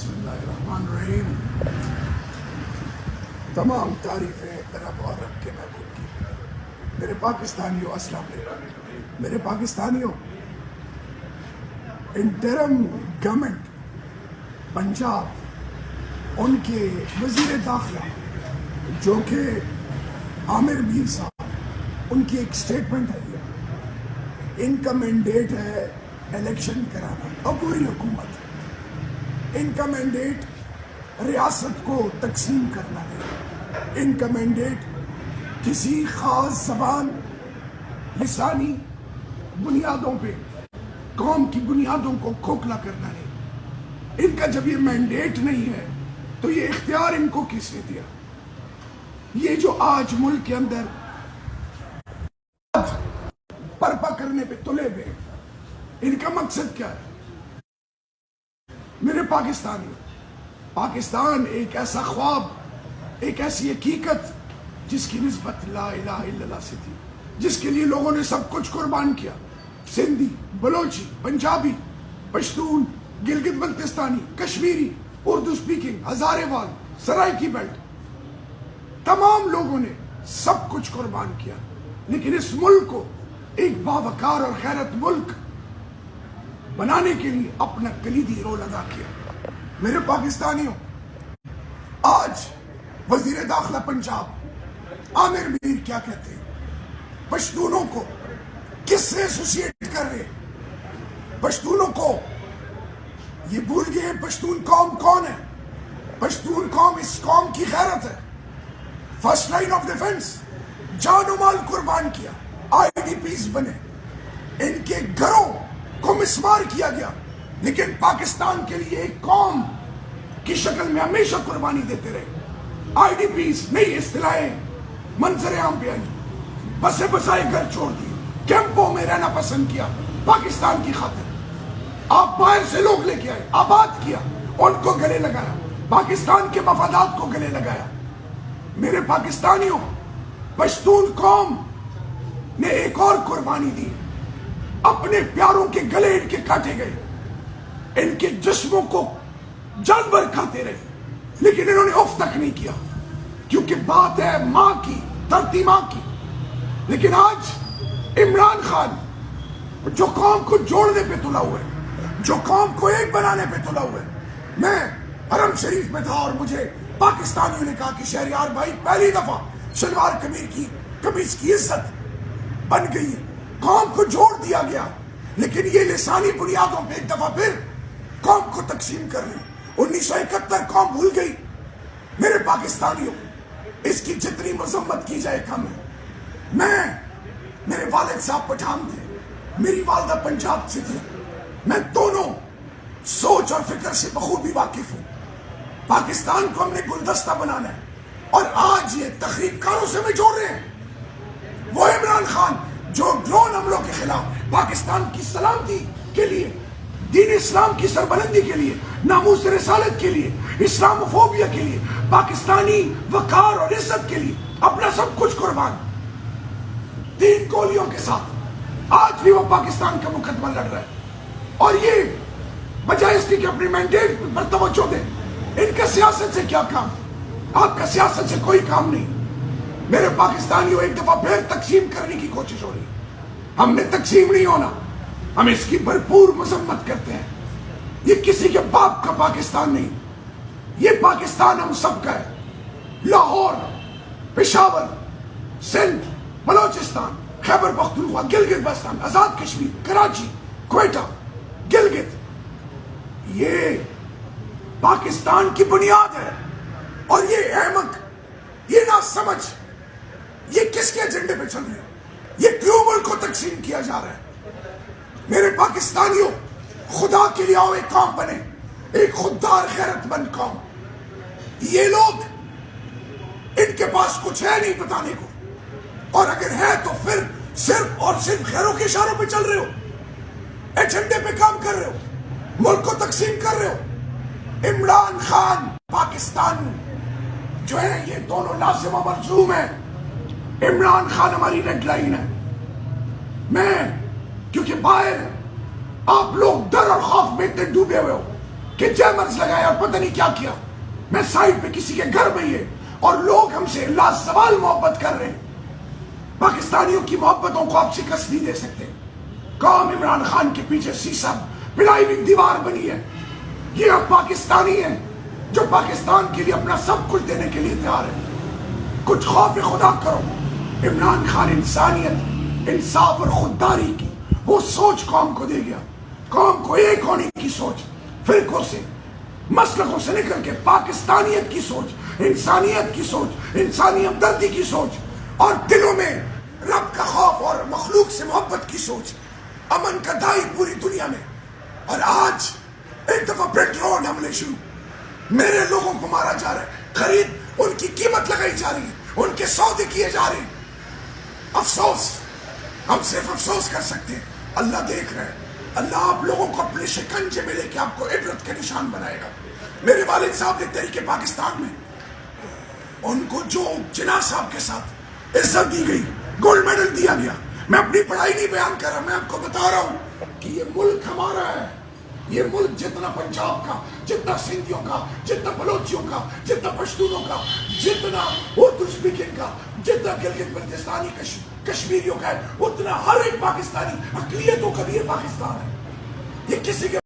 بسم اللہ الرحمن الرحیم. تمام تعریفیں رب اور رب کے محبوب کی. میرے پاکستانیوں السلام علیکم. میرے پاکستانیوں، انٹرم گورنمنٹ پنجاب، ان کے وزیر داخلہ جو کہ عامر میر صاحب، ان کی ایک سٹیٹمنٹ ہے. ان کا مینڈیٹ ہے الیکشن کرانا، اور پوری حکومت ان کا مینڈیٹ ریاست کو تقسیم کرنا ہے. ان کا مینڈیٹ کسی خاص زبان لسانی بنیادوں پہ قوم کی بنیادوں کو کھوکھلا کرنا ہے. ان کا جب یہ مینڈیٹ نہیں ہے تو یہ اختیار ان کو کس نے دیا؟ یہ جو آج ملک کے اندر برپا کرنے پہ تلے ہوئے، ان کا مقصد کیا ہے؟ میرے پاکستانی، پاکستان ایک ایسا خواب، ایک ایسی حقیقت جس کی نسبت لا الہ الا اللہ سے تھی، جس کے لیے لوگوں نے سب کچھ قربان کیا. سندھی، بلوچی، پنجابی، پشتون، گلگت بلتستانی، کشمیری، اردو سپیکنگ، ہزارے وال، سرائکی بیلٹ، تمام لوگوں نے سب کچھ قربان کیا، لیکن اس ملک کو ایک باوقار اور غیرت ملک بنانے کے لیے اپنا کلیدی رول ادا کیا. میرے پاکستانیوں، آج وزیر داخلہ پنجاب عامر میر کیا کہتے ہیں؟ پشتونوں کو کس سے ایسوسیٹ کر رہے؟ پشتونوں کو یہ بھول گئے پشتون قوم کون ہے؟ پشتون قوم اس قوم کی غیرت ہے. فرسٹ لائن آف ڈیفنس، جان و مال قربان کیا، آئی ڈی پیز بنے، ان کے گھروں کو مسمار کیا گیا، لیکن پاکستان کے لیے ایک قوم کی شکل میں ہمیشہ قربانی دیتے رہے. آئی ڈی پیز نئی اصطلاحیں منظر عام پہ آئی، بسے بسائے گھر چھوڑ دیے، کیمپوں میں رہنا پسند کیا پاکستان کی خاطر. آپ باہر سے لوگ لے کے آئے، آباد کیا، ان کو گلے لگایا، پاکستان کے مفادات کو گلے لگایا. میرے پاکستانیوں، پشتون قوم نے ایک اور قربانی دی. اپنے پیاروں کے گلے ان کے کاٹے گئے، ان کے جسموں کو جانور کھاتے رہے، لیکن انہوں نے اف تک نہیں کیا، کیونکہ بات ہے ماں کی، دھرتی ماں کی. لیکن آج عمران خان جو قوم کو جوڑنے پہ تلا ہوا ہے، جو قوم کو ایک بنانے پہ تلا ہوا ہے. میں حرم شریف میں تھا اور مجھے پاکستانیوں نے کہا کہ شہریار بھائی، پہلی دفعہ شلوار قمیض کی عزت بن گئی ہے، قوم کو جوڑ دیا گیا، لیکن یہ لسانی بنیادوں پہ ایک دفعہ پھر قوم کو تقسیم کر رہے ہیں. 1971 قوم بھول گئی. میرے پاکستانیوں، اس کی جتنی مذمت کی جائے کم ہے. میرے والد صاحب پٹھان تھے، میری والدہ پنجاب سے تھی، میں دونوں سوچ اور فکر سے بخوبی واقف ہوں. پاکستان کو ہم نے گلدستہ بنانا ہے، اور آج یہ تخریب کاروں سے میں جوڑ رہے ہیں. وہ عمران خان جو ڈرون حملوں کے خلاف پاکستان کی سلامتی کے لیے، دین اسلام کی سربلندی کے لیے، ناموس رسالت کے لیے، اسلاموفوبیا کے لیے، پاکستانی وقار اور عزت کے لیے اپنا سب کچھ قربان، 3 گولیوں کے ساتھ آج بھی وہ پاکستان کا مقدمہ لڑ رہا ہے. اور یہ بجائے اس کی کہ اپنی مینڈیٹ پر توجہ دیں. ان کا سیاست سے کیا کام؟ آپ کا سیاست سے کوئی کام نہیں. میرے پاکستانیوں، ایک دفعہ پھر تقسیم کرنے کی کوشش ہو رہی ہے. ہم نے تقسیم نہیں ہونا، ہم اس کی بھرپور مذمت کرتے ہیں. یہ کسی کے باپ کا پاکستان نہیں، یہ پاکستان ہم سب کا ہے. لاہور، پشاور، سندھ، بلوچستان، خیبر پختونخوا، گلگت بلتستان، آزاد کشمیر، کراچی، کوئٹہ، گلگت، یہ پاکستان کی بنیاد ہے. اور یہ احمق، یہ نہ سمجھ، یہ کس کے ایجنڈے پہ چل رہے ہیں؟ یہ کیوں ملک کو تقسیم کیا جا رہا ہے؟ میرے پاکستانیوں، خدا کے لیے آؤ، ایک قوم بنے، ایک خوددار غیرت مند قوم. یہ لوگ، ان کے پاس کچھ ہے نہیں بتانے کو، اور اگر ہے تو پھر صرف اور صرف غیروں کے اشاروں پہ چل رہے ہو، ایجنڈے پہ کام کر رہے ہو، ملک کو تقسیم کر رہے ہو. عمران خان، پاکستان جو ہے، یہ دونوں لازم و ملزوم ہیں. عمران خان ہماری ریڈ لائن ہے. کیونکہ باہر آپ لوگ ڈر اور خوف میں اتنے ڈوبے ہوئے ہو، کہ جیمرز لگایا اور پتہ نہیں کیا کیا. میں سائڈ پہ کسی کے گھر میں یہ اور لوگ ہم سے لازوال محبت کر رہے ہیں. پاکستانیوں کی محبتوں کو آپ شکست نہیں دے سکتے. قوم عمران خان کے پیچھے سیسا پلائی ہوئی دیوار بنی ہے. یہ اب پاکستانی ہیں جو پاکستان کے لیے اپنا سب کچھ دینے کے لیے تیار ہے. کچھ خوف خدا کرو. عمران خان انسانیت، انصاف اور خودداری کی وہ سوچ قوم کو دے گیا. قوم کو ایک ہونے کی سوچ، فرقوں سے مسلکوں سے نکل کے پاکستانیت کی سوچ، انسانیت کی سوچ، انسانی ہمدردی کی سوچ اور دلوں میں رب کا خوف اور مخلوق سے محبت کی سوچ، امن کا دائی پوری دنیا میں. اور آج ایک دفعہ پیٹرول حملے شروع، میرے لوگوں کو مارا جا رہا ہے، خرید ان کی قیمت لگائی جا رہی ہے، ان کے سودے کیے جا رہے ہیں. افسوس، ہم صرف افسوس کر سکتے ہیں. اللہ دیکھ رہے ہیں. اللہ آپ لوگوں کو اپنے شکنجے میں لے کے آپ کو عبرت کا نشان بنائے گا. میرے والد صاحب نے تحریک پاکستان میں ان کو جو جناح صاحب کے ساتھ عزت دی گئی، گولڈ میڈل دیا گیا. میں اپنی پڑھائی نہیں بیان کر رہا، میں آپ کو بتا رہا ہوں کہ یہ ملک ہمارا ہے. یہ ملک جتنا پنجاب کا، جتنا سندھیوں کا، جتنا بلوچیوں کا، جتنا پشتونوں کا، جتنا اردو اسپیکنگ کا، جتنا گلگت بلتستانی کشمیریوں کا ہے، اتنا ہر ایک پاکستانی اقلیتوں کا بھی یہ پاکستان ہے. یہ کسی کے